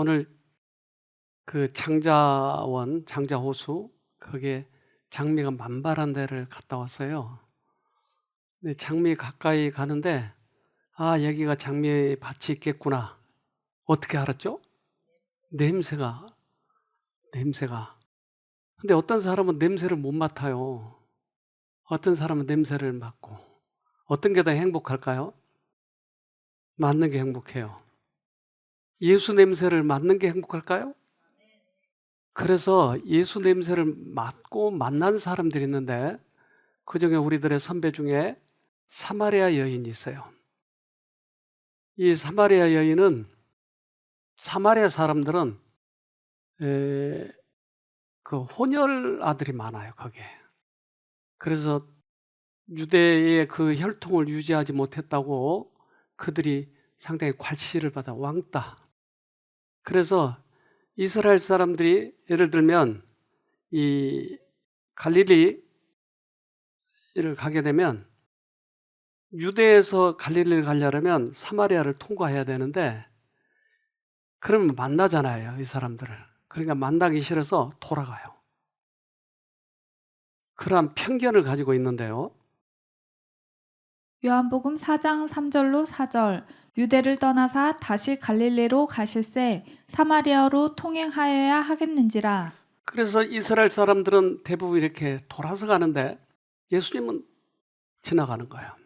오늘 그 장자원, 장자호수 거기에 장미가 만발한 데를 갔다 왔어요. 근데 장미 가까이 가는데 여기가 장미 밭이 있겠구나. 어떻게 알았죠? 냄새가. 근데 어떤 사람은 냄새를 못 맡아요. 어떤 사람은 냄새를 맡고. 어떤 게 더 행복할까요? 맡는 게 행복해요. 예수 냄새를 맡는 게 행복할까요? 그래서 예수 냄새를 맡고 만난 사람들이 있는데 그중에 우리들의 선배 중에 사마리아 여인이 있어요. 이 사마리아 여인은 사마리아 사람들은 그 혼혈 아들이 많아요, 거기에. 그래서 유대의 그 혈통을 유지하지 못했다고 그들이 상당히 괄시를 받아 왕따. 그래서 이스라엘 사람들이 예를 들면 이 갈릴리를 가게 되면 유대에서 갈릴리를 가려면 사마리아를 통과해야 되는데 그러면 만나잖아요, 이 사람들을. 그러니까 만나기 싫어서 돌아가요. 그러한 편견을 가지고 있는데요. 요한복음 4장 3절로 4절 유대를 떠나사 다시 갈릴리로 가실새 사마리아로 통행하여야 하겠는지라. 그래서 이스라엘 사람들은 대부분 이렇게 돌아서 가는데 예수님은 지나가는 거예요.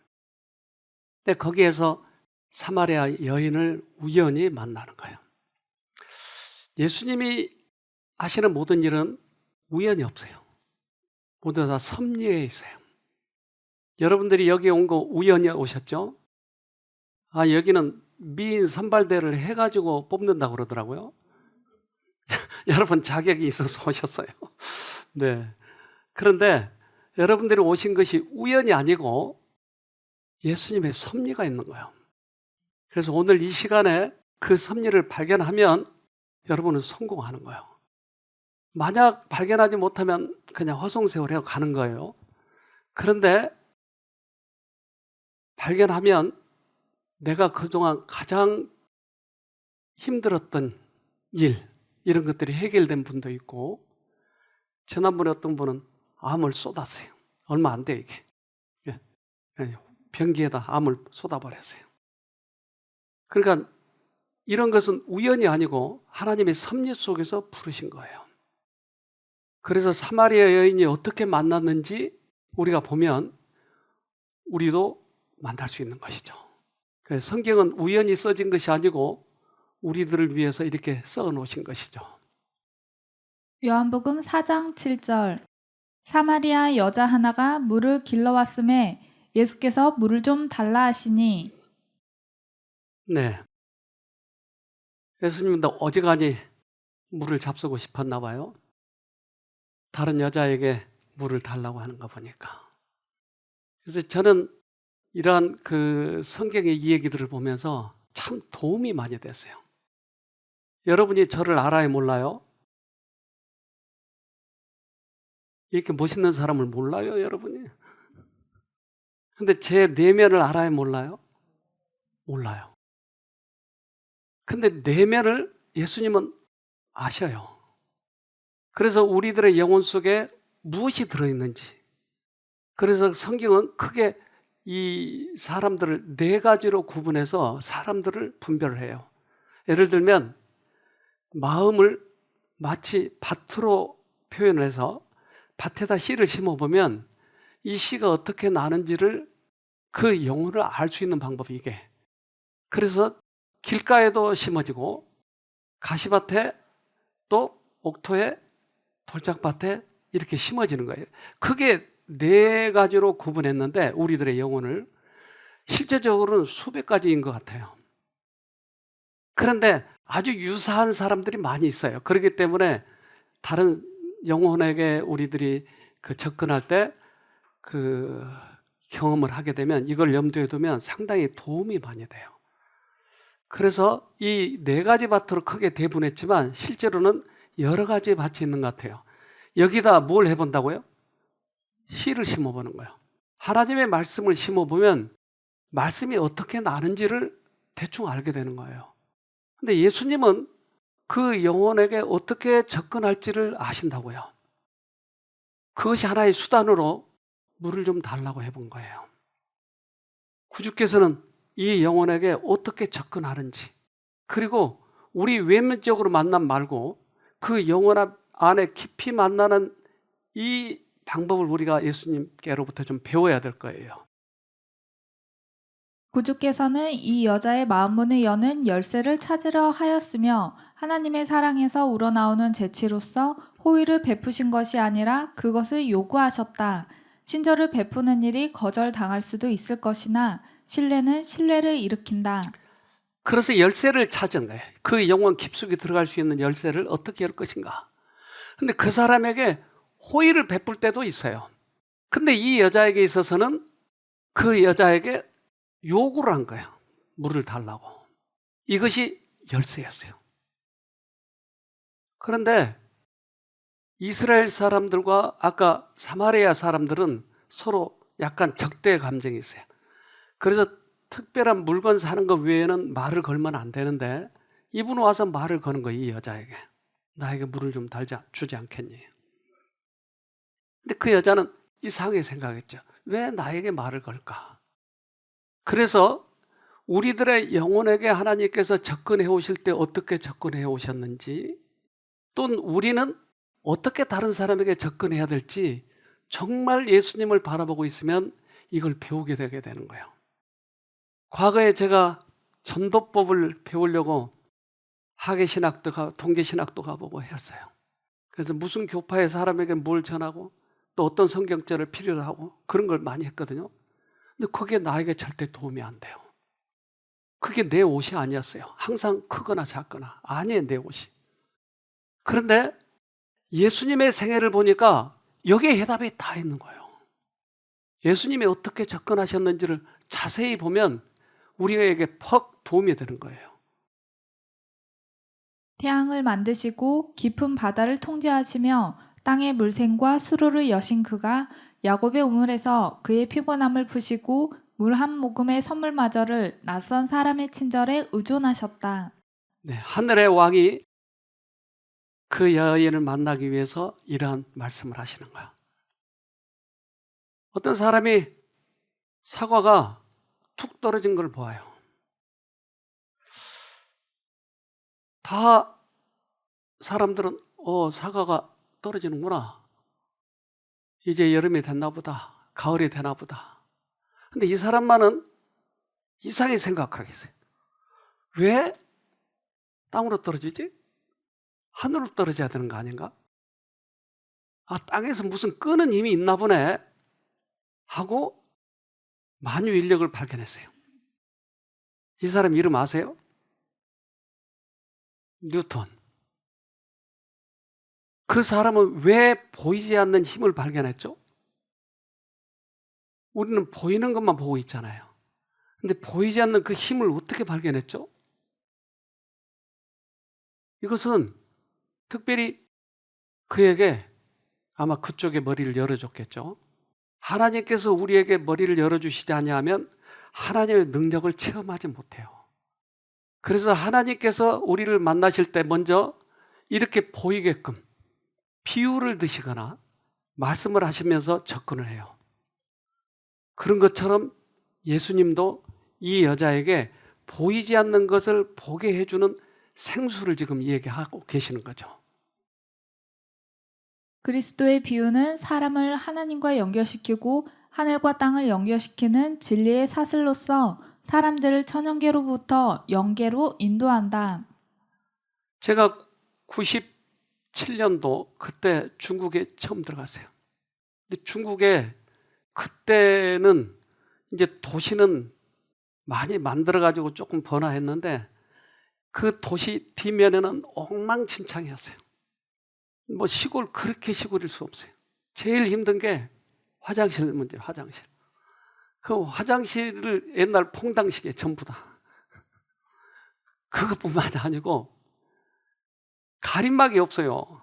근데 거기에서 사마리아 여인을 우연히 만나는 거예요. 예수님이 하시는 모든 일은 우연이 없어요. 모두 다 섭리에 있어요. 여러분들이 여기 온 거 우연히 오셨죠? 여기는 미인 선발대를 해가지고 뽑는다고 그러더라고요. 여러분 자격이 있어서 오셨어요. 네. 그런데 여러분들이 오신 것이 우연이 아니고 예수님의 섭리가 있는 거예요. 그래서 오늘 이 시간에 그 섭리를 발견하면 여러분은 성공하는 거예요. 만약 발견하지 못하면 그냥 허송세월해 가는 거예요. 그런데 발견하면 내가 그동안 가장 힘들었던 일, 이런 것들이 해결된 분도 있고, 지난번에 어떤 분은 암을 쏟았어요. 얼마 안 돼, 이게. 예, 변기에다 암을 쏟아버렸어요. 그러니까 이런 것은 우연이 아니고 하나님의 섭리 속에서 부르신 거예요. 그래서 사마리아 여인이 어떻게 만났는지 우리가 보면 우리도 만날 수 있는 것이죠. 그래서 성경은 우연히 써진 것이 아니고 우리들을 위해서 이렇게 써 놓으신 것이죠. 요한복음 4장 7절 사마리아 여자 하나가 물을 길러왔음에 예수께서 물을 좀 달라 하시니. 네. 예수님도 어지간히 물을 잡수고 싶었나 봐요. 다른 여자에게 물을 달라고 하는 거 보니까. 그래서 저는 이러한 그 성경의 이야기들을 보면서 참 도움이 많이 됐어요. 여러분이 저를 알아요, 몰라요? 이렇게 멋있는 사람을 몰라요, 여러분이? 근데 제 내면을 알아요, 몰라요? 몰라요. 근데 내면을 예수님은 아셔요. 그래서 우리들의 영혼 속에 무엇이 들어있는지. 그래서 성경은 크게 이 사람들을 네 가지로 구분해서 사람들을 분별을 해요. 예를 들면 마음을 마치 밭으로 표현을 해서 밭에다 씨를 심어보면 이 씨가 어떻게 나는지를 그 영혼을 알 수 있는 방법이 이게. 그래서 길가에도 심어지고 가시밭에 또 옥토에 돌짝밭에 이렇게 심어지는 거예요. 크게 네 가지로 구분했는데 우리들의 영혼을 실제적으로는 수백 가지인 것 같아요. 그런데 아주 유사한 사람들이 많이 있어요. 그렇기 때문에 다른 영혼에게 우리들이 그 접근할 때 그 경험을 하게 되면 이걸 염두에 두면 상당히 도움이 많이 돼요. 그래서 이 네 가지 밭으로 크게 대분했지만 실제로는 여러 가지 밭이 있는 것 같아요. 여기다 뭘 해본다고요? 씨를 심어보는 거예요. 하나님의 말씀을 심어보면 말씀이 어떻게 나는지를 대충 알게 되는 거예요. 근데 예수님은 그 영혼에게 어떻게 접근할지를 아신다고요. 그것이 하나의 수단으로 물을 좀 달라고 해본 거예요. 구주께서는 이 영혼에게 어떻게 접근하는지, 그리고 우리 외면적으로 만남 말고 그 영혼 안에 깊이 만나는 이 방법을 우리가 예수님께로부터 좀 배워야 될 거예요. 구주께서는 이 여자의 마음 문을 여는 열쇠를 찾으려 하였으며 하나님의 사랑에서 우러나오는 재치로서 호의를 베푸신 것이 아니라 그것을 요구하셨다. 친절을 베푸는 일이 거절당할 수도 있을 것이나 신뢰는 신뢰를 일으킨다. 그래서 열쇠를 찾은 거예요. 그 영혼 깊숙이 들어갈 수 있는 열쇠를 어떻게 열 것인가. 근데 그 사람에게 호의를 베풀 때도 있어요. 근데 이 여자에게 있어서는 그 여자에게 요구를 한 거예요. 물을 달라고. 이것이 열쇠였어요. 그런데 이스라엘 사람들과 아까 사마리아 사람들은 서로 약간 적대 감정이 있어요. 그래서 특별한 물건 사는 것 외에는 말을 걸면 안 되는데 이분은 와서 말을 거는 거예요. 이 여자에게. 나에게 물을 좀 주지 않겠니? 근데 그 여자는 이상하게 생각했죠. 왜 나에게 말을 걸까? 그래서 우리들의 영혼에게 하나님께서 접근해 오실 때 어떻게 접근해 오셨는지, 또는 우리는 어떻게 다른 사람에게 접근해야 될지 정말 예수님을 바라보고 있으면 이걸 배우게 되게 되는 거예요. 과거에 제가 전도법을 배우려고 학예신학도 동계신학도 가보고 했어요. 그래서 무슨 교파의 사람에게 뭘 전하고 또 어떤 성경절을 필요로 하고 그런 걸 많이 했거든요. 근데 그게 나에게 절대 도움이 안 돼요. 그게 내 옷이 아니었어요. 항상 크거나 작거나 아니에요, 내 옷이. 그런데 예수님의 생애를 보니까 여기에 해답이 다 있는 거예요. 예수님이 어떻게 접근하셨는지를 자세히 보면 우리에게 퍽 도움이 되는 거예요. 태양을 만드시고 깊은 바다를 통제하시며 땅의 물샘과 수로를 여신 그가 야곱의 우물에서 그의 피곤함을 푸시고 물 한 모금의 선물마저를 낯선 사람의 친절에 의존하셨다. 네, 하늘의 왕이 그 여인을 만나기 위해서 이러한 말씀을 하시는 거예요. 어떤 사람이 사과가 툭 떨어진 걸 보아요. 다 사람들은 사과가 떨어지는구나. 이제 여름이 됐나 보다. 가을이 되나 보다. 근데 이 사람만은 이상하게 생각하겠어요. 왜 땅으로 떨어지지? 하늘로 떨어져야 되는 거 아닌가? 땅에서 무슨 끄는 힘이 있나 보네 하고 만유인력을 발견했어요. 이 사람 이름 아세요? 뉴턴. 그 사람은 왜 보이지 않는 힘을 발견했죠? 우리는 보이는 것만 보고 있잖아요. 근데 보이지 않는 그 힘을 어떻게 발견했죠? 이것은 특별히 그에게 아마 그쪽에 머리를 열어줬겠죠. 하나님께서 우리에게 머리를 열어주시지 않냐면 하나님의 능력을 체험하지 못해요. 그래서 하나님께서 우리를 만나실 때 먼저 이렇게 보이게끔 비유를 드시거나 말씀을 하시면서 접근을 해요. 그런 것처럼 예수님도 이 여자에게 보이지 않는 것을 보게 해주는 생수를 지금 얘기하고 계시는 거죠. 그리스도의 비유는 사람을 하나님과 연결시키고 하늘과 땅을 연결시키는 진리의 사슬로서 사람들을 천연계로부터 영계로 인도한다. 제가 97년도 그때 중국에 처음 들어갔어요. 근데 중국에 그때는 이제 도시는 많이 만들어가지고 조금 번화했는데 그 도시 뒷면에는 엉망진창이었어요. 뭐 시골, 그렇게 시골일 수 없어요. 제일 힘든 게 화장실 문제예요. 화장실. 그 화장실을 옛날 퐁당시계 전부 다. 그것뿐만 아니고 가림막이 없어요.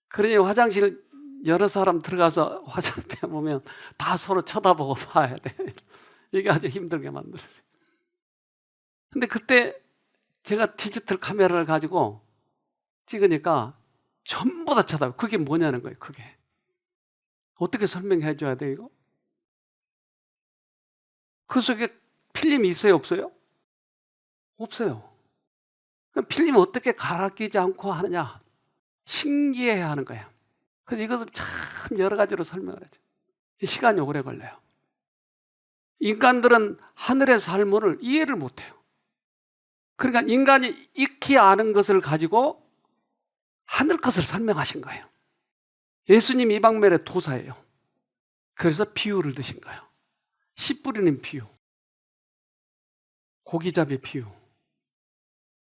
그러니 화장실 여러 사람 들어가서 화장대 보면 다 서로 쳐다보고 봐야 돼. 이게 아주 힘들게 만들었어요. 근데 그때 제가 디지털 카메라를 가지고 찍으니까 전부 다 쳐다봐요. 그게 뭐냐는 거예요. 그게 어떻게 설명해 줘야 돼요 이거? 그 속에 필름이 있어요 없어요? 없어요. 그럼 필름 어떻게 갈아 끼지 않고 하느냐? 신기해 하는 거예요. 그래서 이것을 참 여러 가지로 설명을 하죠. 시간이 오래 걸려요. 인간들은 하늘의 삶을 이해를 못해요. 그러니까 인간이 익히 아는 것을 가지고 하늘 것을 설명하신 거예요. 예수님 이 방면의 도사예요. 그래서 비유를 드신 거예요. 씨 뿌리는 비유, 고기잡이 비유,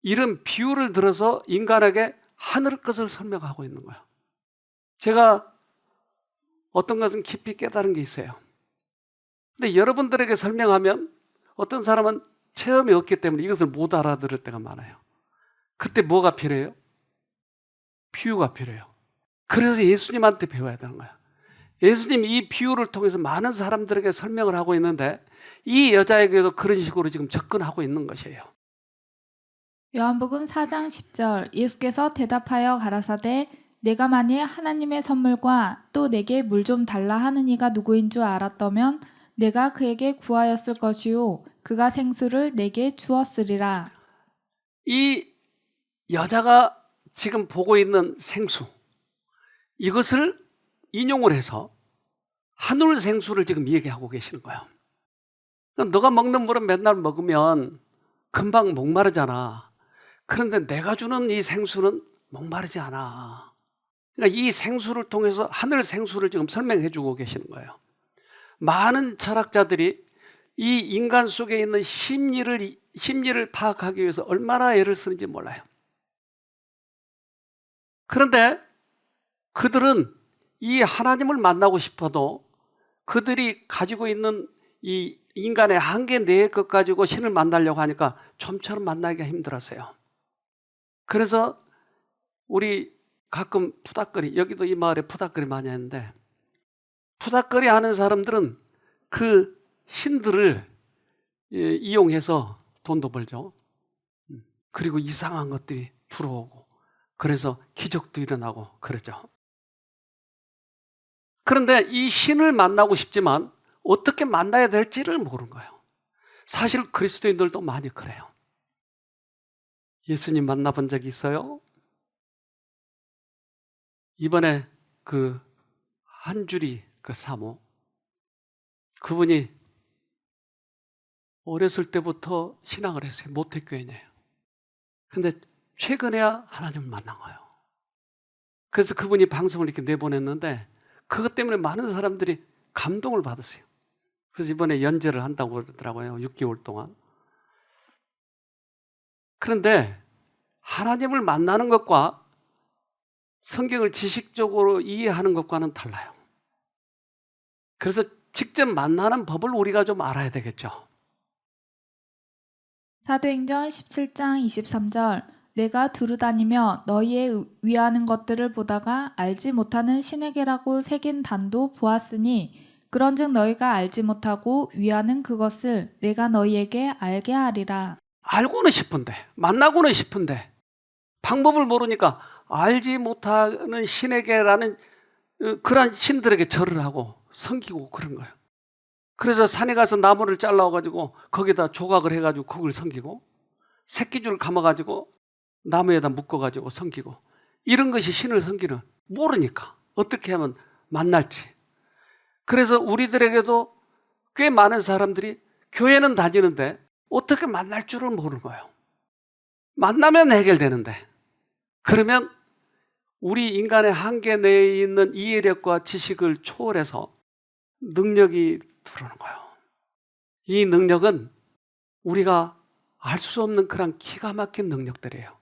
이런 비유를 들어서 인간에게 하늘 것을 설명하고 있는 거예요. 제가 어떤 것은 깊이 깨달은 게 있어요. 근데 여러분들에게 설명하면 어떤 사람은 체험이 없기 때문에 이것을 못 알아들을 때가 많아요. 그때 뭐가 필요해요? 비유가 필요해요. 그래서 예수님한테 배워야 되는 거예요. 예수님 이 비유를 통해서 많은 사람들에게 설명을 하고 있는데 이 여자에게도 그런 식으로 지금 접근하고 있는 것이에요. 요한복음 4장 10절 예수께서 대답하여 가라사대 내가 만일 하나님의 선물과 또 내게 물 좀 달라 하는 이가 누구인 줄 알았더면 내가 그에게 구하였을 것이요 그가 생수를 내게 주었으리라. 이 여자가 지금 보고 있는 생수, 이것을 인용을 해서 하늘 생수를 지금 얘기하고 계시는 거예요. 그러니까 너가 먹는 물은 맨날 먹으면 금방 목마르잖아. 그런데 내가 주는 이 생수는 목마르지 않아. 그러니까 이 생수를 통해서 하늘 생수를 지금 설명해 주고 계시는 거예요. 많은 철학자들이 이 인간 속에 있는 심리를 파악하기 위해서 얼마나 애를 쓰는지 몰라요. 그런데 그들은 이 하나님을 만나고 싶어도 그들이 가지고 있는 이 인간의 한계 내의 것 가지고 신을 만나려고 하니까 좀처럼 만나기가 힘들었어요. 그래서 우리 가끔 푸닥거리, 여기도 이 마을에 푸닥거리 많이 하는데 푸닥거리 하는 사람들은 그 신들을 이용해서 돈도 벌죠. 그리고 이상한 것들이 들어오고 그래서 기적도 일어나고 그러죠. 그런데 이 신을 만나고 싶지만 어떻게 만나야 될지를 모르는 거예요. 사실 그리스도인들도 많이 그래요. 예수님 만나본 적이 있어요? 이번에 그 한주리 그 사모, 그분이 어렸을 때부터 신앙을 했어요. 모태교회네요. 근데 최근에야 하나님을 만난 거예요. 그래서 그분이 방송을 이렇게 내보냈는데 그것 때문에 많은 사람들이 감동을 받았어요. 그래서 이번에 연재를 한다고 그러더라고요. 6개월 동안. 그런데 하나님을 만나는 것과 성경을 지식적으로 이해하는 것과는 달라요. 그래서 직접 만나는 법을 우리가 좀 알아야 되겠죠. 사도행전 17장 23절 내가 두루다니며 너희의 위하는 것들을 보다가 알지 못하는 신에게라고 새긴 단도 보았으니 그런즉 너희가 알지 못하고 위하는 그것을 내가 너희에게 알게 하리라. 알고는 싶은데, 만나고는 싶은데 방법을 모르니까 알지 못하는 신에게라는 그런 신들에게 절을 하고 섬기고 그런 거예요. 그래서 산에 가서 나무를 잘라가지고 거기다 조각을 해가지고 그걸 섬기고 새끼줄 감아가지고 나무에다 묶어가지고 섬기고 이런 것이 신을 섬기는, 모르니까 어떻게 하면 만날지. 그래서 우리들에게도 꽤 많은 사람들이 교회는 다니는데 어떻게 만날 줄은 모르는 거예요. 만나면 해결되는데, 그러면 우리 인간의 한계 내에 있는 이해력과 지식을 초월해서 능력이 들어오는 거예요. 이 능력은 우리가 알 수 없는 그런 기가 막힌 능력들이에요.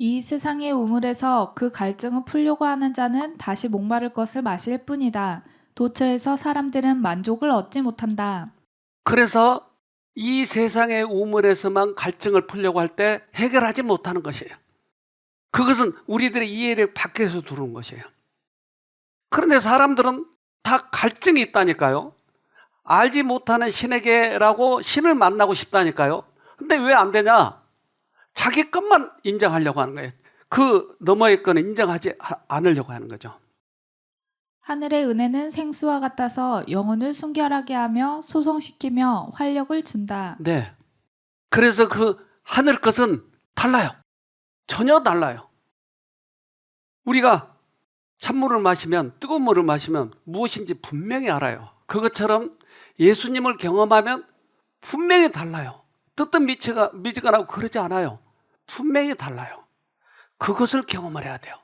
이 세상의 우물에서 그 갈증을 풀려고 하는 자는 다시 목마를 것을 마실 뿐이다. 도처에서 사람들은 만족을 얻지 못한다. 그래서 이 세상의 우물에서만 갈증을 풀려고 할 때 해결하지 못하는 것이에요. 그것은 우리들의 이해력 밖에서 들어온 것이에요. 그런데 사람들은 다 갈증이 있다니까요. 알지 못하는 신에게라고 신을 만나고 싶다니까요. 근데 왜 안 되냐? 자기 것만 인정하려고 하는 거예요. 그 너머의 거는 인정하지 않으려고 하는 거죠. 하늘의 은혜는 생수와 같아서 영혼을 순결하게 하며 소성시키며 활력을 준다. 네. 그래서 그 하늘 것은 달라요. 전혀 달라요. 우리가 찬물을 마시면, 뜨거운 물을 마시면 무엇인지 분명히 알아요. 그것처럼 예수님을 경험하면 분명히 달라요. 뜨뜻 미지근하고 그러지 않아요. 분명히 달라요. 그것을 경험을 해야 돼요.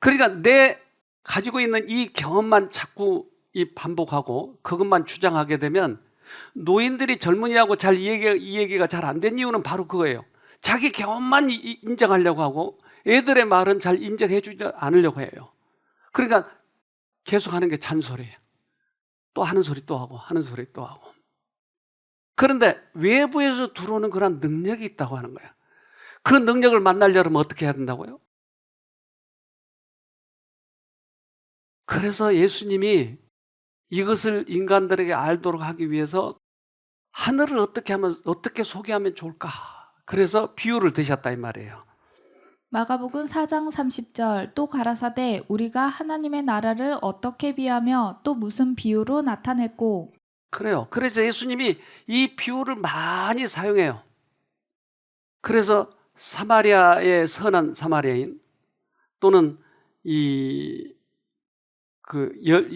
그러니까 내 가지고 있는 이 경험만 자꾸 반복하고 그것만 주장하게 되면 노인들이 젊은이하고 잘 이 얘기가 잘 안 된 이유는 바로 그거예요. 자기 경험만 인정하려고 하고 애들의 말은 잘 인정해 주지 않으려고 해요. 그러니까 계속 하는 게 잔소리예요. 또 하는 소리 또 하고 하는 소리 또 하고. 그런데 외부에서 들어오는 그런 능력이 있다고 하는 거예요. 그 능력을 만나려면 어떻게 해야 된다고요? 그래서 예수님이 이것을 인간들에게 알도록 하기 위해서 하늘을 어떻게 소개하면 좋을까? 그래서 비유를 드셨다 이 말이에요. 마가복음 4장 30절 또 가라사대 우리가 하나님의 나라를 어떻게 비하며 또 무슨 비유로 나타냈고. 그래요. 그래서 예수님이 이 비유를 많이 사용해요. 그래서 사마리아의 선한 사마리아인 또는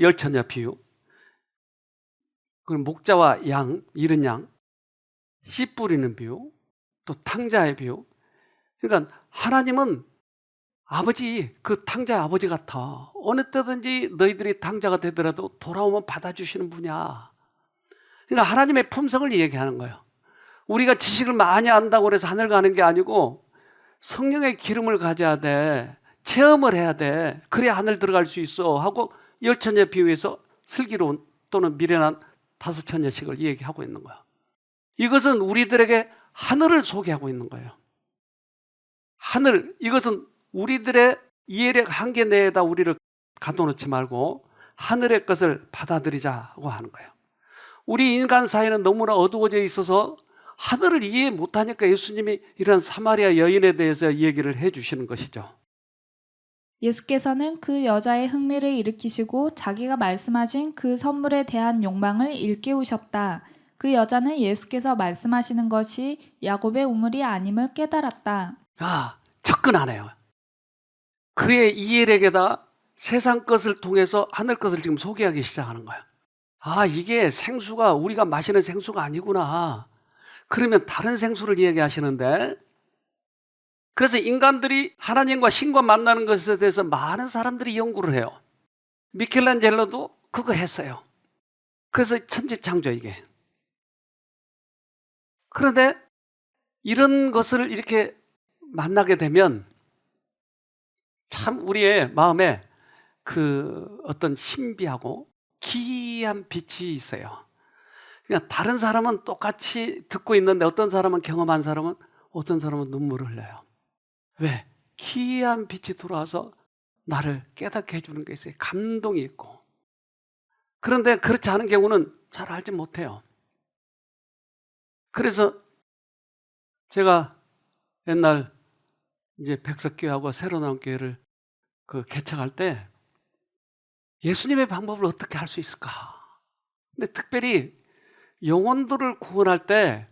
열처녀 비유, 그리고 목자와 양, 잃은 양, 씨 뿌리는 비유, 또 탕자의 비유. 그러니까 하나님은 아버지, 그 탕자의 아버지 같아. 어느 때든지 너희들이 탕자가 되더라도 돌아오면 받아주시는 분이야. 그러니까 하나님의 품성을 얘기하는 거예요. 우리가 지식을 많이 안다고 해서 하늘 가는 게 아니고 성령의 기름을 가져야 돼. 체험을 해야 돼. 그래야 하늘 들어갈 수 있어 하고 열처녀 비유에서 슬기로운 또는 미련한 5처녀씩을 얘기하고 있는 거야. 이것은 우리들에게 하늘을 소개하고 있는 거예요. 하늘, 이것은 우리들의 이해력 한계 내에다 우리를 가둬놓지 말고 하늘의 것을 받아들이자고 하는 거예요. 우리 인간 사회는 너무나 어두워져 있어서 하늘을 이해 못하니까 예수님이 이런 사마리아 여인에 대해서 얘기를 해주시는 것이죠. 예수께서는 그 여자의 흥미를 일으키시고 자기가 말씀하신 그 선물에 대한 욕망을 일깨우셨다. 그 여자는 예수께서 말씀하시는 것이 야곱의 우물이 아님을 깨달았다. 접근하네요. 그의 이해력에다 세상 것을 통해서 하늘 것을 지금 소개하기 시작하는 거예요. 이게 생수가 우리가 마시는 생수가 아니구나. 그러면 다른 생수를 얘기하시는데, 그래서 인간들이 하나님과 신과 만나는 것에 대해서 많은 사람들이 연구를 해요. 미켈란젤로도 그거 했어요. 그래서 천지창조 이게. 그런데 이런 것을 이렇게 만나게 되면 참 우리의 마음에 그 어떤 신비하고 기이한 빛이 있어요. 그냥 다른 사람은 똑같이 듣고 있는데 어떤 사람은 경험한 사람은 어떤 사람은 눈물을 흘려요. 왜? 기이한 빛이 들어와서 나를 깨닫게 해주는 게 있어요. 감동이 있고. 그런데 그렇지 않은 경우는 잘 알지 못해요. 그래서 제가 옛날 이제 백석교회하고 새로 나온 교회를 개척할 때 예수님의 방법을 어떻게 할 수 있을까? 근데 특별히 영혼들을 구원할 때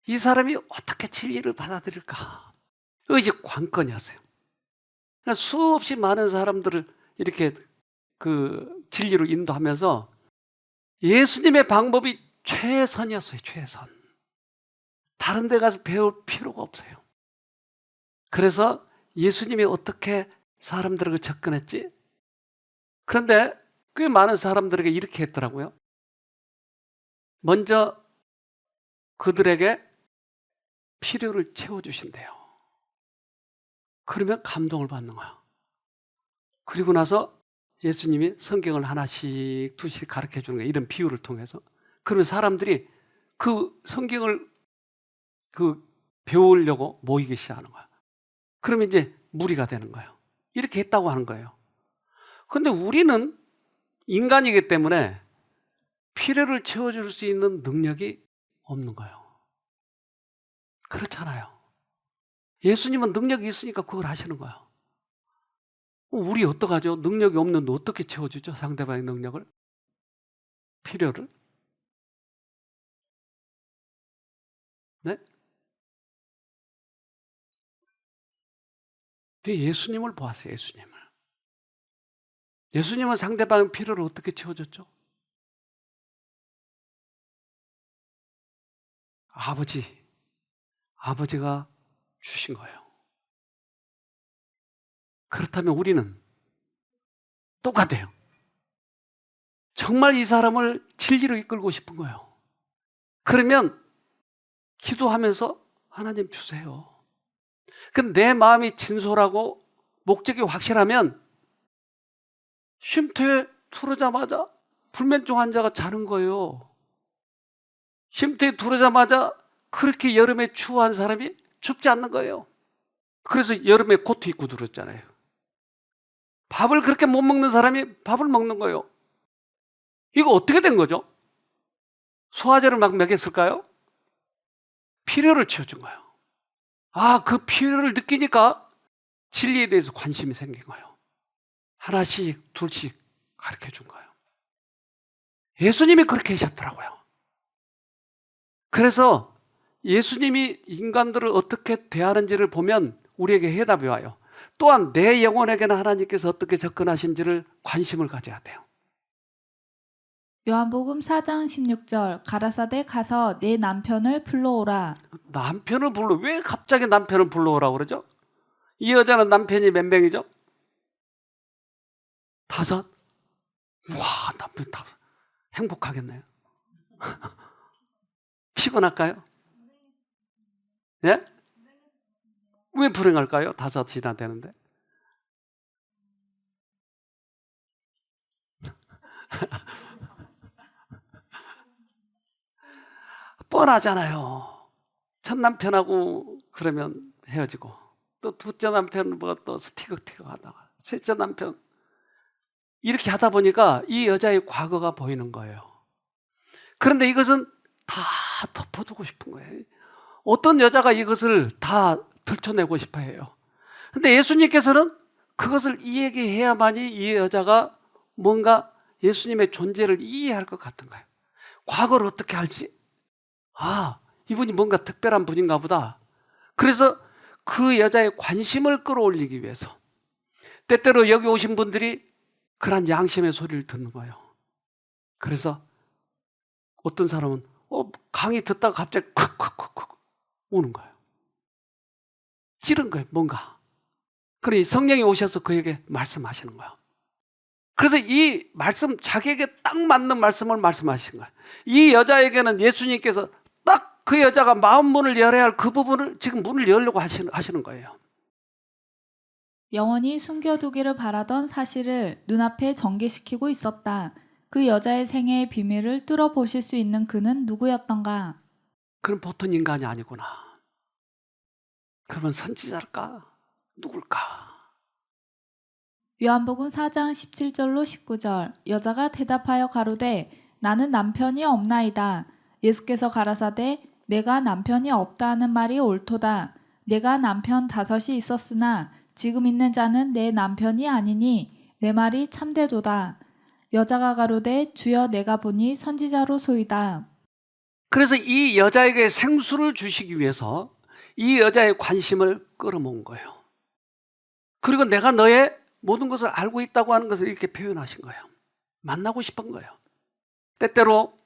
이 사람이 어떻게 진리를 받아들일까? 이것이 관건이었어요. 그러니까 수없이 많은 사람들을 이렇게 진리로 인도하면서 예수님의 방법이 최선이었어요. 최선. 다른 데 가서 배울 필요가 없어요. 그래서 예수님이 어떻게 사람들에게 접근했지? 그런데 꽤 많은 사람들에게 이렇게 했더라고요. 먼저 그들에게 필요를 채워주신대요. 그러면 감동을 받는 거야. 그리고 나서 예수님이 성경을 하나씩 두씩 가르쳐 주는 거예요. 이런 비유를 통해서. 그러면 사람들이 그 성경을 배우려고 모이기 시작하는 거야. 그러면 이제 무리가 되는 거예요. 이렇게 했다고 하는 거예요. 그런데 우리는 인간이기 때문에 필요를 채워줄 수 있는 능력이 없는 거예요. 그렇잖아요. 예수님은 능력이 있으니까 그걸 하시는 거야. 우리 어떡하죠? 능력이 없는데 어떻게 채워주죠? 상대방의 능력을? 필요를? 네? 예수님을 보았어요. 예수님을. 예수님은 상대방의 필요를 어떻게 채워줬죠? 아버지가 주신 거예요. 그렇다면 우리는 똑같아요. 정말 이 사람을 진리로 이끌고 싶은 거예요. 그러면 기도하면서 하나님 주세요. 근데 내 마음이 진솔하고 목적이 확실하면 쉼터에 들어오자마자 불면증 환자가 자는 거예요. 쉼터에 들어오자마자 그렇게 여름에 추워한 사람이 춥지 않는 거예요. 그래서 여름에 코트 입고 들었잖아요. 밥을 그렇게 못 먹는 사람이 밥을 먹는 거예요. 이거 어떻게 된 거죠? 소화제를 막 먹였을까요? 필요를 채워준 거예요. 그 필요를 느끼니까 진리에 대해서 관심이 생긴 거예요. 하나씩 둘씩 가르쳐 준 거예요. 예수님이 그렇게 하셨더라고요. 그래서 예수님이 인간들을 어떻게 대하는지를 보면 우리에게 해답이 와요. 또한 내 영혼에게는 하나님께서 어떻게 접근하신지를 관심을 가져야 돼요. 요한복음 4장 16절 가라사대 가서 내 남편을 불러오라. 남편을 왜 갑자기 남편을 불러오라고 그러죠? 이 여자는 남편이 몇 명이죠? 5? 와, 남편 다 행복하겠네요. 피곤할까요? 예? 왜 불행할까요? 5이나 되는데. 뻔하잖아요. 첫 남편하고 그러면 헤어지고 또 둘째 남편과 또 스티격태격 하다가 셋째 남편 이렇게 하다 보니까 이 여자의 과거가 보이는 거예요. 그런데 이것은 다 덮어두고 싶은 거예요. 어떤 여자가 이것을 다 들춰내고 싶어 해요. 근데 예수님께서는 그것을 이야기해야만이 이 여자가 뭔가 예수님의 존재를 이해할 것 같은 거예요. 과거를 어떻게 알지? 이분이 뭔가 특별한 분인가 보다. 그래서 그 여자의 관심을 끌어올리기 위해서 때때로 여기 오신 분들이 그런 양심의 소리를 듣는 거예요. 그래서 어떤 사람은 강의 듣다가 갑자기 콱콱콱콱 우는 거예요. 찌른 거예요, 뭔가. 그러니 성령이 오셔서 그에게 말씀하시는 거예요. 그래서 이 말씀, 자기에게 딱 맞는 말씀을 말씀하신 거예요. 이 여자에게는 예수님께서 딱 그 여자가 마음 문을 열어야 할 그 부분을 지금 문을 열려고 하시는 거예요. 영원히 숨겨두기를 바라던 사실을 눈앞에 전개시키고 있었다. 그 여자의 생애의 비밀을 뚫어보실 수 있는 그는 누구였던가? 그럼 보통 인간이 아니구나. 그러면 선지자일까? 누굴까? 요한복음 4장 17절로 19절 여자가 대답하여 가로되 나는 남편이 없나이다. 예수께서 가라사대 내가 남편이 없다 하는 말이 옳도다. 내가 남편 5이 있었으나 지금 있는 자는 내 남편이 아니니 내 말이 참되도다. 여자가 가로되 주여 내가 보니 선지자로소이다. 그래서 이 여자에게 생수를 주시기 위해서 이 여자의 관심을 끌어모은 거예요. 그리고 내가 너의 모든 것을 알고 있다고 하는 것을 이렇게 표현하신 거예요. 만나고 싶은 거예요. 때때로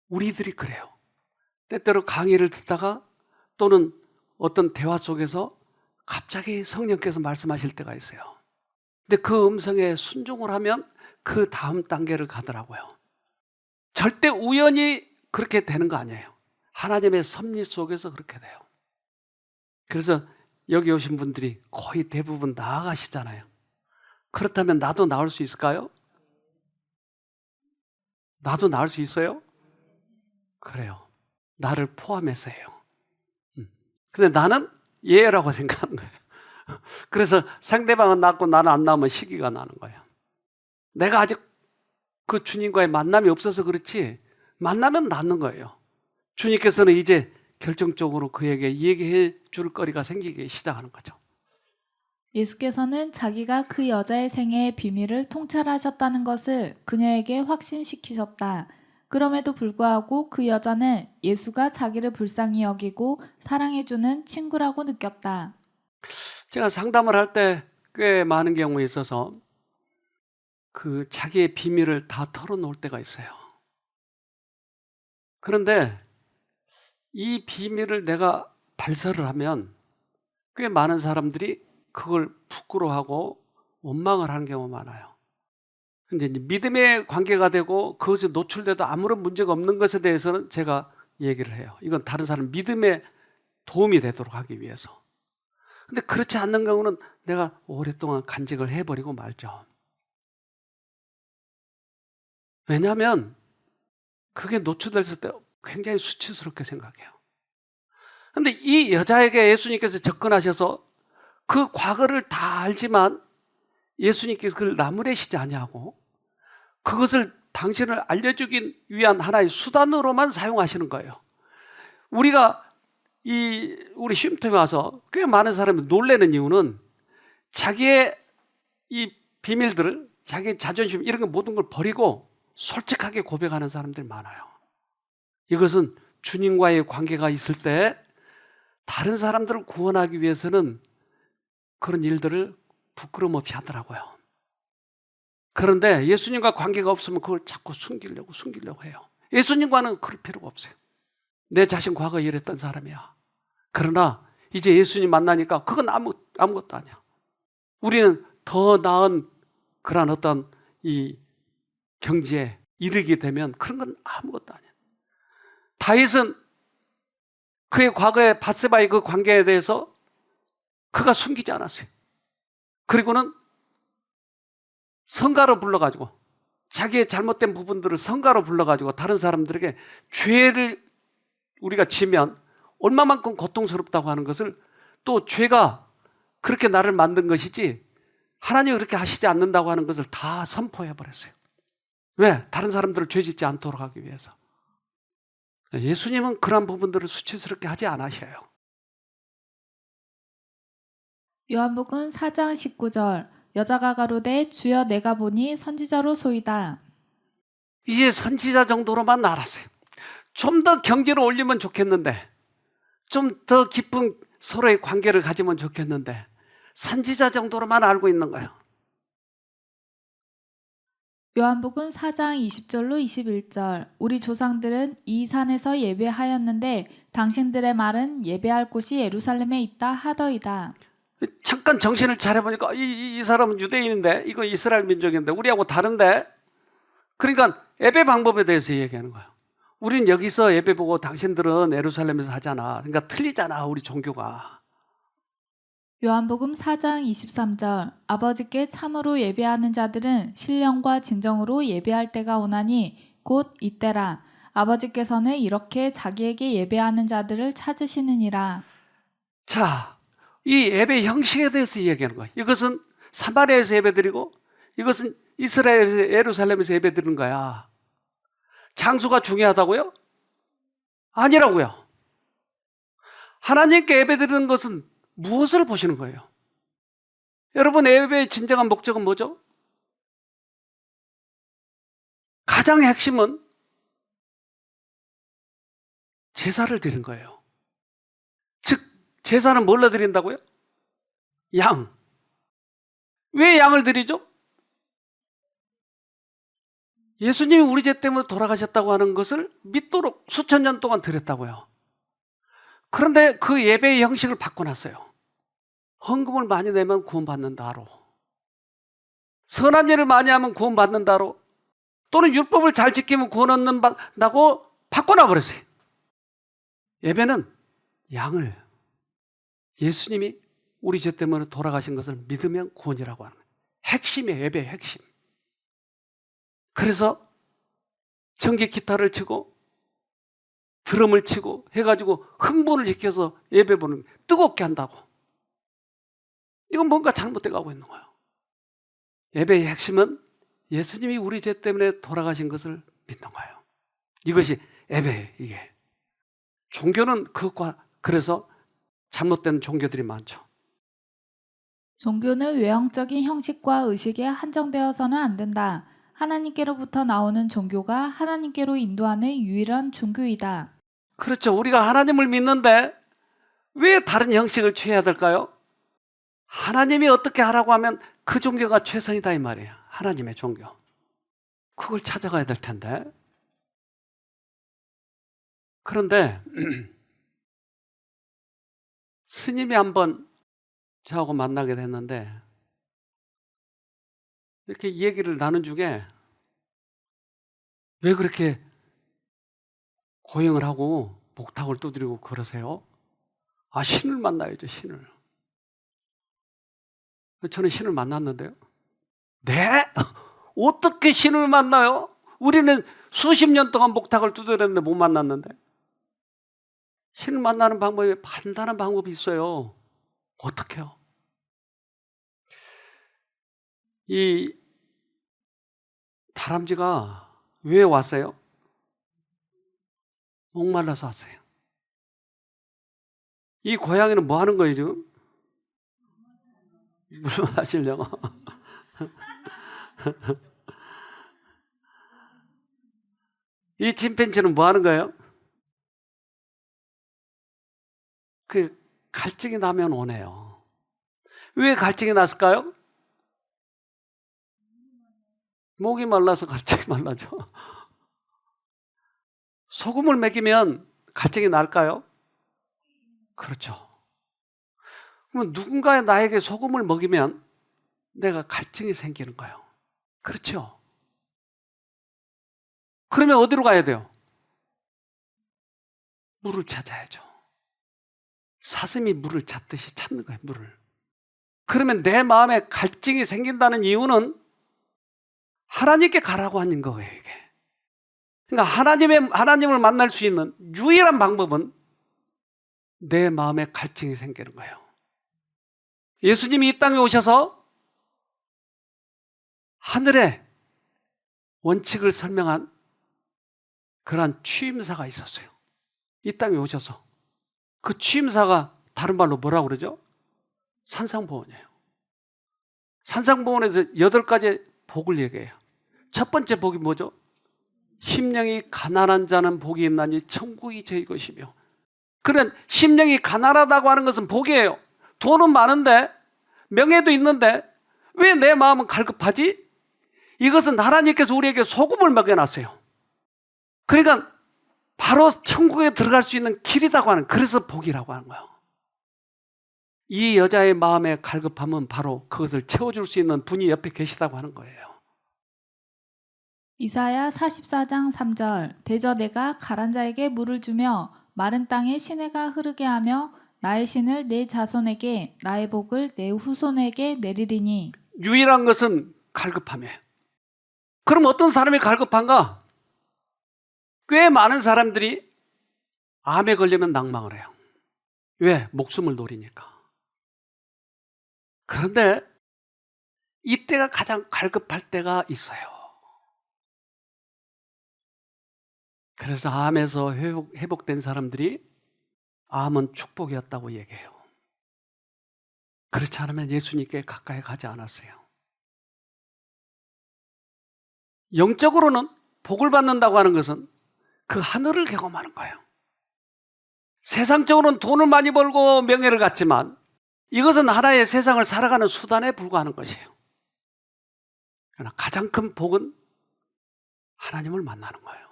우리들이 그래요. 때때로 강의를 듣다가 또는 어떤 대화 속에서 갑자기 성령께서 말씀하실 때가 있어요. 근데 그 음성에 순종을 하면 그 다음 단계를 가더라고요. 절대 우연히 그렇게 되는 거 아니에요. 하나님의 섭리 속에서 그렇게 돼요. 그래서 여기 오신 분들이 거의 대부분 나아가시잖아요. 그렇다면 나도 나올 수 있을까요? 나도 나올 수 있어요? 그래요. 나를 포함해서예요. 근데 나는 예라고 생각하는 거예요. 그래서 상대방은 낫고 나는 안 나오면 시기가 나는 거예요. 내가 아직 그 주님과의 만남이 없어서 그렇지 만나면 낫는 거예요. 주님께서는 이제 결정적으로 그에게 얘기해 줄 거리가 생기기 시작하는 거죠. 예수께서는 자기가 그 여자의 생애의 비밀을 통찰하셨다는 것을 그녀에게 확신시키셨다. 그럼에도 불구하고 그 여자는 예수가 자기를 불쌍히 여기고 사랑해주는 친구라고 느꼈다. 제가 상담을 할 때 꽤 많은 경우에 있어서 그 자기의 비밀을 다 털어놓을 때가 있어요. 그런데 이 비밀을 내가 발설을 하면 꽤 많은 사람들이 그걸 부끄러워하고 원망을 하는 경우가 많아요. 근데 이제 믿음의 관계가 되고 그것이 노출돼도 아무런 문제가 없는 것에 대해서는 제가 얘기를 해요. 이건 다른 사람 믿음에 도움이 되도록 하기 위해서. 근데 그렇지 않는 경우는 내가 오랫동안 간직을 해버리고 말죠. 왜냐하면 그게 노출됐을 때 굉장히 수치스럽게 생각해요. 근데 이 여자에게 예수님께서 접근하셔서 그 과거를 다 알지만 예수님께서 그걸 나무래시지 아니하고 그것을 당신을 알려주기 위한 하나의 수단으로만 사용하시는 거예요. 우리가 우리 쉼터에 와서 꽤 많은 사람이 놀라는 이유는 자기의 이 비밀들을, 자기의 자존심 이런 거 모든 걸 버리고 솔직하게 고백하는 사람들이 많아요. 이것은 주님과의 관계가 있을 때 다른 사람들을 구원하기 위해서는 그런 일들을 부끄러움 없이 하더라고요. 그런데 예수님과 관계가 없으면 그걸 자꾸 숨기려고 해요. 예수님과는 그럴 필요가 없어요. 내 자신 과거에 이랬던 사람이야. 그러나 이제 예수님 만나니까 그건 아무것도 아니야. 우리는 더 나은 그런 어떤 이 경지에 이르게 되면 그런 건 아무것도 아니야. 다윗은 그의 과거의 밧세바의 그 관계에 대해서 그가 숨기지 않았어요. 그리고는 성가로 불러가지고 자기의 잘못된 부분들을 성가로 불러가지고 다른 사람들에게 죄를 우리가 지면 얼마만큼 고통스럽다고 하는 것을 또 죄가 그렇게 나를 만든 것이지 하나님이 그렇게 하시지 않는다고 하는 것을 다 선포해버렸어요. 왜? 다른 사람들을 죄 짓지 않도록 하기 위해서. 예수님은 그런 부분들을 수치스럽게 하지 않으셔요. 요한복음 4장 19절 여자가 가로되 주여 내가 보니 선지자로 소이다. 이제 선지자 정도로만 알았어요. 좀 더 경지를 올리면 좋겠는데, 좀 더 깊은 서로의 관계를 가지면 좋겠는데 선지자 정도로만 알고 있는 거예요. 요한복음 4장 20절로 21절 우리 조상들은 이 산에서 예배하였는데 당신들의 말은 예배할 곳이 예루살렘에 있다 하더이다. 잠깐 정신을 차려보니까 이 사람은 유대인인데 이거 이스라엘 민족인데 우리하고 다른데, 그러니까 예배 방법에 대해서 얘기하는 거예요. 우린 여기서 예배 보고 당신들은 예루살렘에서 하잖아. 그러니까 틀리잖아 우리 종교가. 요한복음 4장 23절 아버지께 참으로 예배하는 자들은 신령과 진정으로 예배할 때가 오나니 곧 이때라. 아버지께서는 이렇게 자기에게 예배하는 자들을 찾으시느니라. 자, 이 예배 형식에 대해서 얘기하는 거예요. 이것은 사마리아에서 예배드리고 이것은 이스라엘에서 예루살렘에서 예배드리는 거야. 장소가 중요하다고요? 아니라고요. 하나님께 예배드리는 것은 무엇을 보시는 거예요? 여러분, 예배의 진정한 목적은 뭐죠? 가장 핵심은 제사를 드리는 거예요. 즉, 제사는 뭘로 드린다고요? 양. 왜 양을 드리죠? 예수님이 우리 죄 때문에 돌아가셨다고 하는 것을 믿도록 수천 년 동안 드렸다고요. 그런데 그 예배의 형식을 바꿔놨어요. 헌금을 많이 내면 구원받는다로, 선한 일을 많이 하면 구원받는다로, 또는 율법을 잘 지키면 구원 얻는다고 바꿔놔버렸어요. 예배는 양을, 예수님이 우리 죄 때문에 돌아가신 것을 믿으면 구원이라고 하는 거예요. 핵심이에요. 예배의 핵심. 그래서 전기 기타를 치고 드럼을 치고 해가지고 흥분을 시켜서 예배 보는, 뜨겁게 한다고. 이건 뭔가 잘못돼 가고 있는 거예요. 예배의 핵심은 예수님이 우리 죄 때문에 돌아가신 것을 믿는 거예요. 이것이 예배예요. 이게 종교는 그것과 그래서 잘못된 종교들이 많죠. 종교는 외형적인 형식과 의식에 한정되어서는 안 된다. 하나님께로부터 나오는 종교가 하나님께로 인도하는 유일한 종교이다. 그렇죠. 우리가 하나님을 믿는데 왜 다른 형식을 취해야 될까요? 하나님이 어떻게 하라고 하면 그 종교가 최선이다 이 말이에요. 하나님의 종교. 그걸 찾아가야 될 텐데. 그런데 스님이 한번 저하고 만나게 됐는데 이렇게 얘기를 나눈 중에 왜 그렇게 고행을 하고 목탁을 두드리고 그러세요? 아, 신을 만나야죠, 신을. 저는 신을 만났는데요. 네? 어떻게 신을 만나요? 우리는 수십 년 동안 목탁을 두드렸는데 못 만났는데. 신을 만나는 방법이 간단한 방법이 있어요. 어떻게요? 이 다람쥐가 왜 왔어요? 목말라서 왔어요. 이 고양이는 뭐 하는 거예요, 지금? 물 마시려고. 이 침팬지는 뭐 하는 거예요? 그 갈증이 나면 오네요. 왜 갈증이 났을까요? 목이 말라서 갈증이 말라죠. 소금을 먹이면 갈증이 날까요? 그렇죠. 그러면 누군가 나에게 소금을 먹이면 내가 갈증이 생기는 거예요. 그렇죠. 그러면 어디로 가야 돼요? 물을 찾아야죠. 사슴이 물을 찾듯이 찾는 거예요, 물을. 그러면 내 마음에 갈증이 생긴다는 이유는 하나님께 가라고 하는 거예요, 이게. 그러니까 하나님을 만날 수 있는 유일한 방법은 내 마음에 갈증이 생기는 거예요. 예수님이 이 땅에 오셔서 하늘의 원칙을 설명한 그러한 취임사가 있었어요. 이 땅에 오셔서. 그 취임사가 다른 말로 뭐라고 그러죠? 산상보원이에요. 산상보원에서 8가지 복을 얘기해요. 첫 번째 복이 뭐죠? 심령이 가난한 자는 복이 있나니 천국이 저희 것이며. 그런 심령이 가난하다고 하는 것은 복이에요. 돈은 많은데 명예도 있는데 왜 내 마음은 갈급하지? 이것은 하나님께서 우리에게 소금을 먹여놨어요. 그러니까 바로 천국에 들어갈 수 있는 길이라고 하는, 그래서 복이라고 하는 거예요. 이 여자의 마음의 갈급함은 바로 그것을 채워줄 수 있는 분이 옆에 계시다고 하는 거예요. 이사야 44장 3절 대저 내가 가란 자에게 물을 주며 마른 땅에 시내가 흐르게 하며 나의 신을 내 자손에게 나의 복을 내 후손에게 내리리니. 유일한 것은 갈급함이에요. 그럼 어떤 사람이 갈급한가? 꽤 많은 사람들이 암에 걸리면 낭망을 해요. 왜? 목숨을 노리니까. 그런데 이때가 가장 갈급할 때가 있어요. 그래서 암에서 회복된 사람들이 암은 축복이었다고 얘기해요. 그렇지 않으면 예수님께 가까이 가지 않았어요. 영적으로는 복을 받는다고 하는 것은 그 하늘을 경험하는 거예요. 세상적으로는 돈을 많이 벌고 명예를 갖지만 이것은 하나의 세상을 살아가는 수단에 불과하는 것이에요. 그러나 가장 큰 복은 하나님을 만나는 거예요.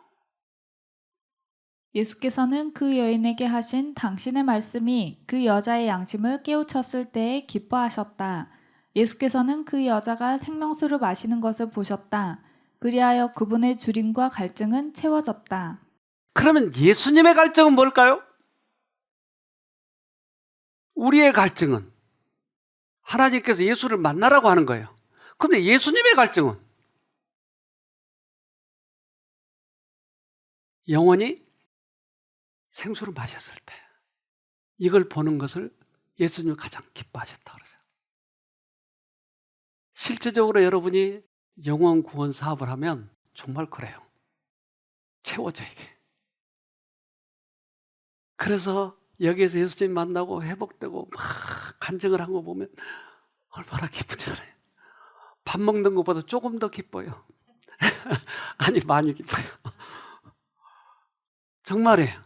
예수께서는 그 여인에게 하신 당신의 말씀이 그 여자의 양심을 깨우쳤을 때에 기뻐하셨다. 예수께서는 그 여자가 생명수를 마시는 것을 보셨다. 그리하여 그분의 주림과 갈증은 채워졌다. 그러면 예수님의 갈증은 뭘까요? 우리의 갈증은 하나님께서 예수를 만나라고 하는 거예요. 그런데 예수님의 갈증은 영원히 생수를 마셨을 때 이걸 보는 것을 예수님이 가장 기뻐하셨다고 그러세요. 실제적으로 여러분이 영원 구원 사업을 하면 정말 그래요. 채워져 이게. 그래서 여기에서 예수님 만나고 회복되고 막 간증을 한 거 보면 얼마나 기쁜지 알아요. 밥 먹는 것보다 조금 더 기뻐요. 아니, 많이 기뻐요. 정말이에요.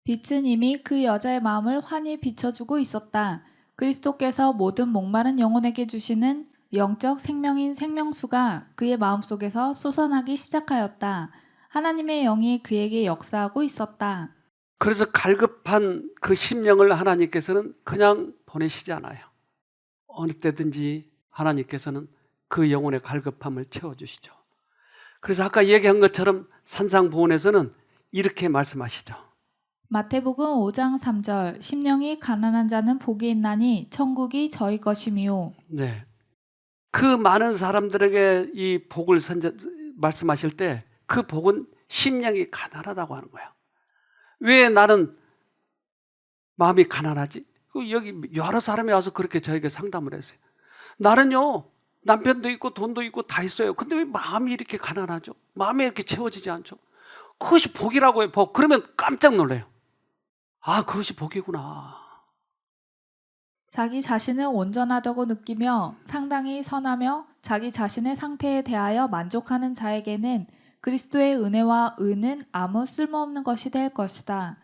빛은 이미 그 여자의 마음을 환히 비춰주고 있었다. 그리스도께서 모든 목마른 영혼에게 주시는 영적 생명인 생명수가 그의 마음속에서 솟아나기 시작하였다. 하나님의 영이 그에게 역사하고 있었다. 그래서 갈급한 그 심령을 하나님께서는 그냥 보내시지 않아요. 어느 때든지 하나님께서는 그 영혼의 갈급함을 채워주시죠. 그래서 아까 얘기한 것처럼 산상보훈에서는 이렇게 말씀하시죠. 마태복음 5장 3절 심령이 가난한 자는 복이 있나니 천국이 저희 것이미요. 네. 그 많은 사람들에게 이 복을 말씀하실 때 그 복은 심령이 가난하다고 하는 거예요. 왜 나는 마음이 가난하지? 여기 여러 사람이 와서 그렇게 저에게 상담을 했어요. 나는요, 남편도 있고 돈도 있고 다 있어요. 근데 왜 마음이 이렇게 가난하죠? 마음이 이렇게 채워지지 않죠? 그것이 복이라고 해요, 복. 그러면 깜짝 놀래요. 아, 그것이 복이구나. 자기 자신을 온전하다고 느끼며 상당히 선하며 자기 자신의 상태에 대하여 만족하는 자에게는 그리스도의 은혜와 의는 아무 쓸모없는 것이 될 것이다.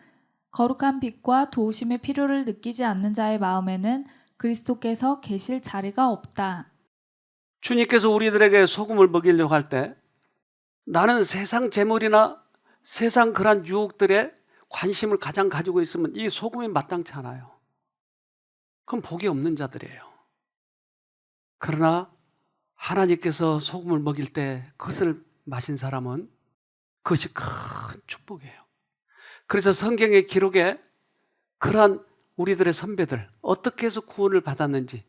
거룩한 빛과 도우심의 필요를 느끼지 않는 자의 마음에는 그리스도께서 계실 자리가 없다. 주님께서 우리들에게 소금을 먹이려고 할 때 나는 세상 재물이나 세상 그런 유혹들에 관심을 가장 가지고 있으면 이 소금이 마땅치 않아요. 그럼 복이 없는 자들이에요. 그러나 하나님께서 소금을 먹일 때 그것을 마신 사람은 그것이 큰 축복이에요. 그래서 성경의 기록에 그러한 우리들의 선배들 어떻게 해서 구원을 받았는지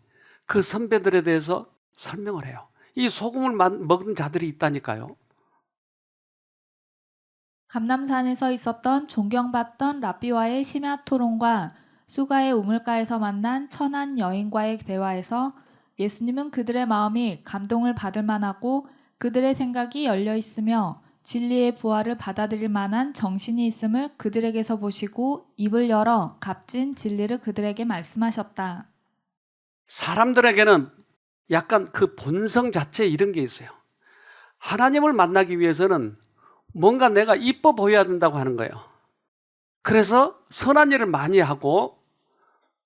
그 선배들에 대해서 설명을 해요. 이 소금을 먹은 자들이 있다니까요. 감람산에서 있었던 존경받던 랍비와의 심야 토론과 수가의 우물가에서 만난 천한 여인과의 대화에서 예수님은 그들의 마음이 감동을 받을 만하고 그들의 생각이 열려 있으며 진리의 부활을 받아들일 만한 정신이 있음을 그들에게서 보시고 입을 열어 값진 진리를 그들에게 말씀하셨다. 사람들에게는 약간 그 본성 자체에 이런 게 있어요. 하나님을 만나기 위해서는 뭔가 내가 이뻐 보여야 된다고 하는 거예요. 그래서 선한 일을 많이 하고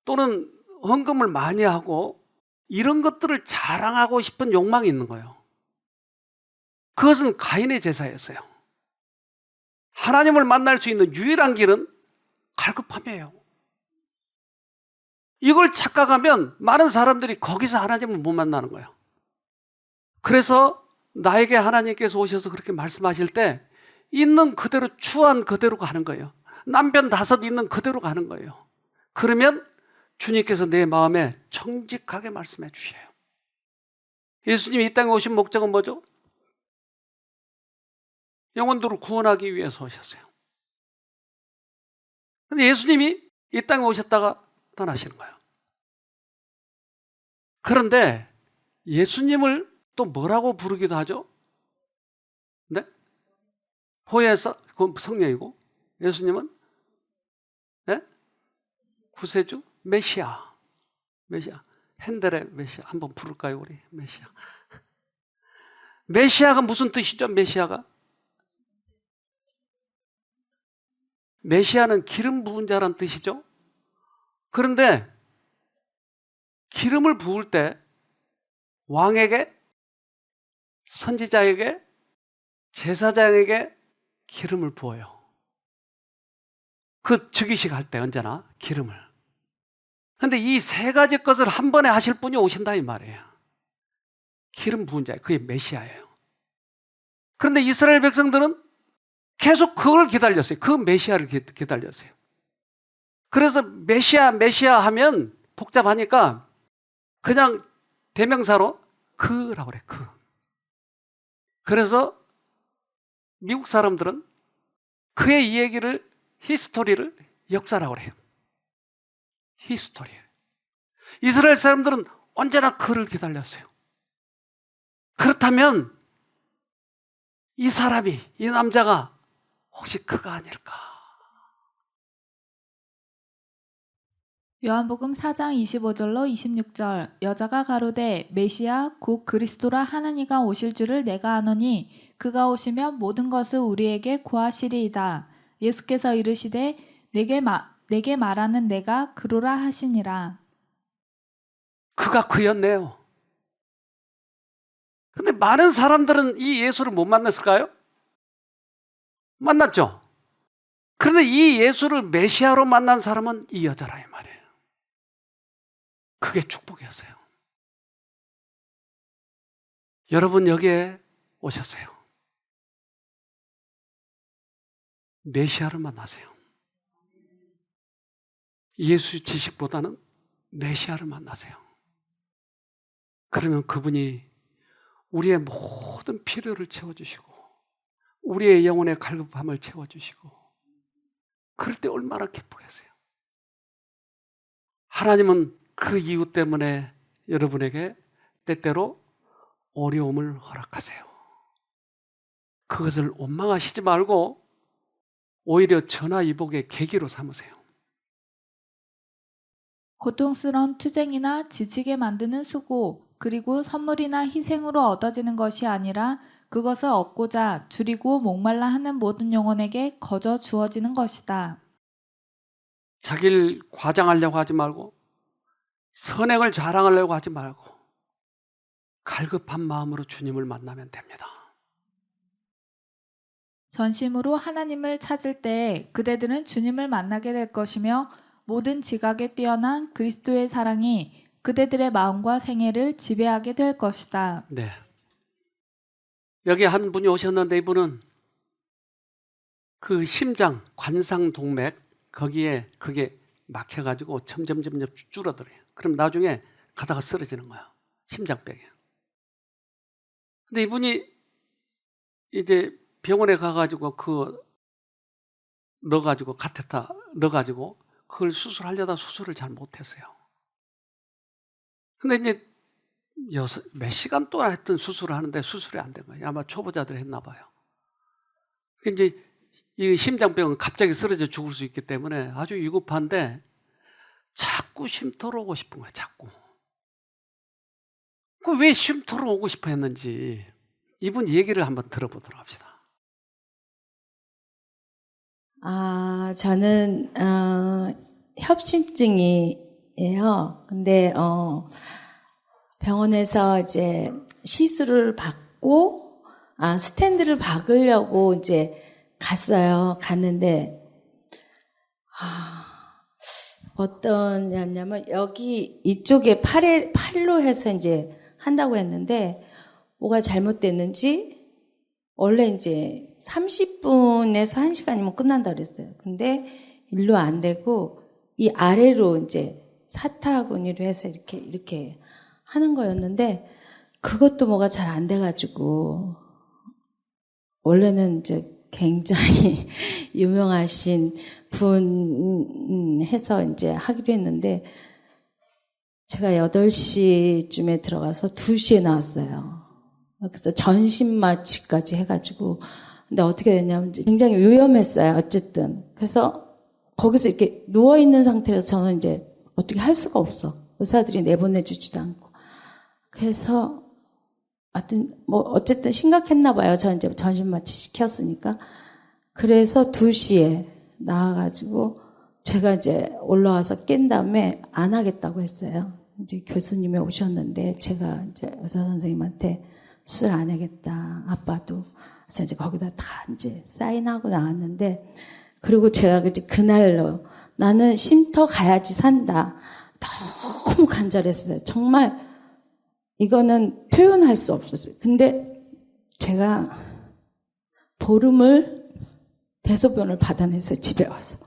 또는 헌금을 많이 하고 이런 것들을 자랑하고 싶은 욕망이 있는 거예요. 그것은 가인의 제사였어요. 하나님을 만날 수 있는 유일한 길은 갈급함이에요. 이걸 착각하면 많은 사람들이 거기서 하나님을 못 만나는 거예요. 그래서 나에게 하나님께서 오셔서 그렇게 말씀하실 때 있는 그대로 추한 그대로 가는 거예요. 남편 5 있는 그대로 가는 거예요. 그러면 주님께서 내 마음에 정직하게 말씀해 주셔요. 예수님이 이 땅에 오신 목적은 뭐죠? 영혼들을 구원하기 위해서 오셨어요. 그런데 예수님이 이 땅에 오셨다가 떠나시는 거예요. 그런데 예수님을 또 뭐라고 부르기도 하죠? 네? 보혜사, 그건 성령이고 예수님은 네? 구세주, 메시아. 핸델의 메시아 한번 부를까요, 우리? 메시아가 무슨 뜻이죠? 메시아는 기름 부은 자란 뜻이죠. 그런데 기름을 부을 때 왕에게, 선지자에게, 제사장에게 기름을 부어요. 그 즉위식 할 때 언제나 기름을. 그런데 이 3가지 것을 한 번에 하실 분이 오신다 이 말이에요. 기름 부은 자, 그게 메시아예요. 그런데 이스라엘 백성들은 계속 그걸 기다렸어요. 그 메시아를 기다렸어요. 그래서 메시아 하면 복잡하니까 그냥 대명사로 그라고 그래, 그. 그래서 미국 사람들은 그의 이 얘기를, 히스토리를 역사라고 그래요. 히스토리. 이스라엘 사람들은 언제나 그를 기다렸어요. 그렇다면 이 사람이, 이 남자가 혹시 그가 아닐까? 요한복음 4장 25절로 26절 여자가 가로되 메시아 곧 그리스도라 하느니가 오실 줄을 내가 아노니 그가 오시면 모든 것을 우리에게 고하시리이다. 예수께서 이르시되 내게 말하는 내가 그로라 하시니라. 그가 그였네요. 근데 많은 사람들은 이 예수를 못 만났을까요? 만났죠. 그런데 이 예수를 메시아로 만난 사람은 이 여자라 이 말이에요. 그게 축복이었어요. 여러분 여기에 오셨어요. 메시아를 만나세요. 예수 지식보다는 메시아를 만나세요. 그러면 그분이 우리의 모든 필요를 채워주시고 우리의 영혼의 갈급함을 채워주시고 그럴 때 얼마나 기쁘겠어요. 하나님은 그 이유 때문에 여러분에게 때때로 어려움을 허락하세요. 그것을 원망하시지 말고 오히려 전화위복의 계기로 삼으세요. 고통스러운 투쟁이나 지치게 만드는 수고, 그리고 선물이나 희생으로 얻어지는 것이 아니라 그것을 얻고자 줄이고 목말라 하는 모든 영혼에게 거저 주어지는 것이다. 자기를 과장하려고 하지 말고 선행을 자랑하려고 하지 말고 갈급한 마음으로 주님을 만나면 됩니다. 전심으로 하나님을 찾을 때 그대들은 주님을 만나게 될 것이며 모든 지각에 뛰어난 그리스도의 사랑이 그대들의 마음과 생애를 지배하게 될 것이다. 네. 여기 한 분이 오셨는데 이분은 그 심장, 관상동맥 거기에 그게 막혀가지고 점점 줄어들어요. 그럼 나중에 가다가 쓰러지는 거야. 심장병에. 근데 이분이 이제 병원에 가가지고 넣어가지고 카테터 넣어가지고 그걸 수술하려다 수술을 잘 못했어요. 근데 이제 몇 시간 동안 했던 수술을 하는데 수술이 안 된 거예요. 아마 초보자들 했나 봐요. 이제 이 심장병은 갑자기 쓰러져 죽을 수 있기 때문에 아주 위급한데 자꾸 쉼터로 오고 싶은 거예요. 자꾸. 그 왜 쉼터로 오고 싶어 했는지 이분 얘기를 한번 들어보도록 합시다. 저는 협심증이에요. 근데 병원에서 이제 시술을 받고 스탠드를 박으려고 이제 갔는데 어떤 냐면 여기 이쪽에 팔로 해서 이제 한다고 했는데 뭐가 잘못됐는지 원래 이제 30분에서 1시간이면 끝난다 그랬어요. 근데 일로 안 되고 이 아래로 이제 사타구니로 해서 이렇게 하는 거였는데 그것도 뭐가 잘 안 돼가지고 원래는 이제 굉장히 유명하신 분 해서 이제 하기로 했는데 제가 8시쯤에 들어가서 2시에 나왔어요. 그래서 전신마취까지 해가지고 근데 어떻게 됐냐면 굉장히 위험했어요. 어쨌든 그래서 거기서 이렇게 누워있는 상태라서 저는 이제 어떻게 할 수가 없어. 의사들이 내보내주지도 않고 그래서 하여튼 뭐 어쨌든 심각했나 봐요. 저 이제 전신마취 시켰으니까. 그래서 2시에 나와가지고 제가 이제 올라와서 깬 다음에 안 하겠다고 했어요. 이제 교수님이 오셨는데 제가 이제 의사 선생님한테 수술 안 하겠다. 아빠도. 그래서 이제 거기다 다 이제 사인하고 나왔는데 그리고 제가 이제 그날로 나는 쉼터 가야지 산다. 너무 간절했어요. 정말 이거는 표현할 수 없었어요. 근데 제가 보름을 대소변을 받아냈어요. 집에 와서.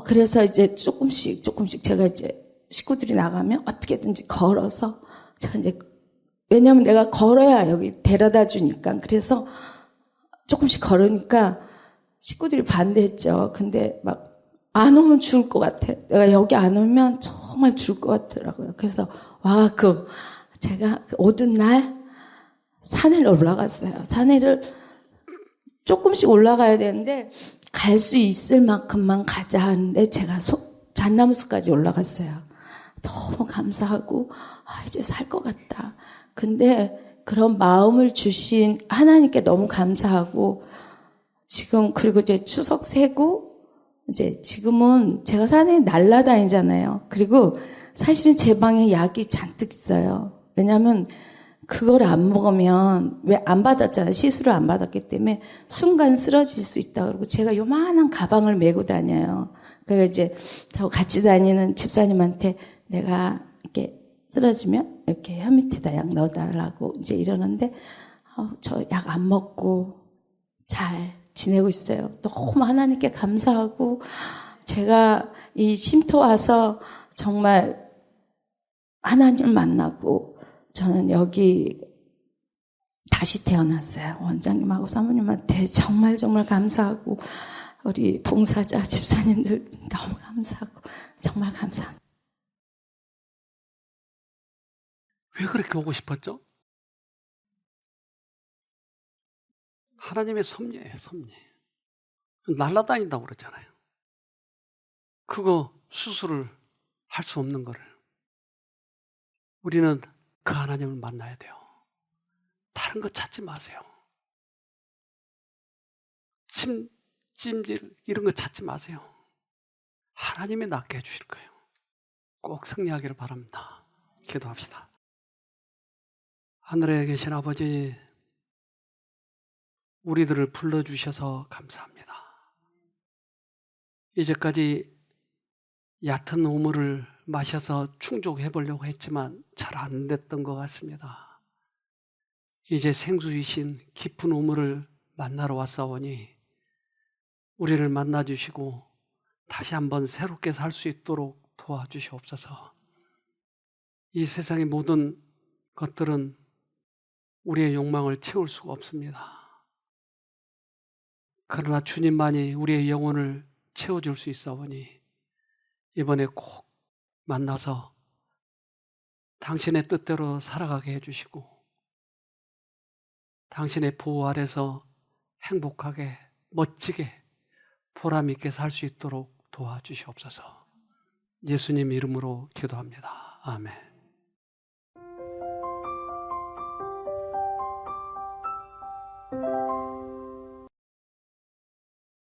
그래서 이제 조금씩 제가 이제 식구들이 나가면 어떻게든지 걸어서 제가 이제 왜냐면 내가 걸어야 여기 데려다 주니까 그래서 조금씩 걸으니까 식구들이 반대했죠. 근데 막 안 오면 죽을 것 같아. 내가 여기 안 오면 정말 죽을 것 같더라고요. 그래서 제가 오던 날 산에 올라갔어요. 산에를 조금씩 올라가야 되는데 갈 수 있을 만큼만 가자 하는데 제가 잣나무숲까지 올라갔어요. 너무 감사하고 이제 살 것 같다. 근데 그런 마음을 주신 하나님께 너무 감사하고 지금 그리고 이제 추석 세고 이제 지금은 제가 산에 날라다니잖아요. 그리고 사실은 제 방에 약이 잔뜩 있어요. 왜냐하면 그걸 안 먹으면 왜 안 받았잖아요. 시술을 안 받았기 때문에 순간 쓰러질 수 있다. 그러고 제가 요만한 가방을 메고 다녀요. 그래서 이제 저 같이 다니는 집사님한테 내가 이렇게 쓰러지면 이렇게 혀 밑에다 약 넣어달라고 이제 이러는데 저 약 안 먹고 잘 지내고 있어요. 너무 하나님께 감사하고 제가 이 쉼터 와서 정말 하나님을 만나고 저는 여기 다시 태어났어요. 원장님하고 사모님한테 정말 감사하고 우리 봉사자 집사님들 너무 감사하고 정말 감사합니다. 왜 그렇게 오고 싶었죠? 하나님의 섭리예요, 섭리. 날아다닌다고 그러잖아요. 그거 수술을 할 수 없는 거를. 우리는 그 하나님을 만나야 돼요. 다른 거 찾지 마세요. 찜질 이런 거 찾지 마세요. 하나님이 낫게 해주실 거예요. 꼭 승리하기를 바랍니다. 기도합시다. 하늘에 계신 아버지, 우리들을 불러주셔서 감사합니다. 이제까지 얕은 우물을 마셔서 충족해 보려고 했지만 잘 안 됐던 것 같습니다. 이제 생수이신 깊은 우물을 만나러 왔사오니 우리를 만나주시고 다시 한번 새롭게 살 수 있도록 도와주시옵소서. 이 세상의 모든 것들은 우리의 욕망을 채울 수가 없습니다. 그러나 주님만이 우리의 영혼을 채워줄 수 있사오니 이번에 꼭 만나서 당신의 뜻대로 살아가게 해주시고 당신의 보호 아래서 행복하게 멋지게 보람 있게 살 수 있도록 도와주시옵소서. 예수님 이름으로 기도합니다. 아멘.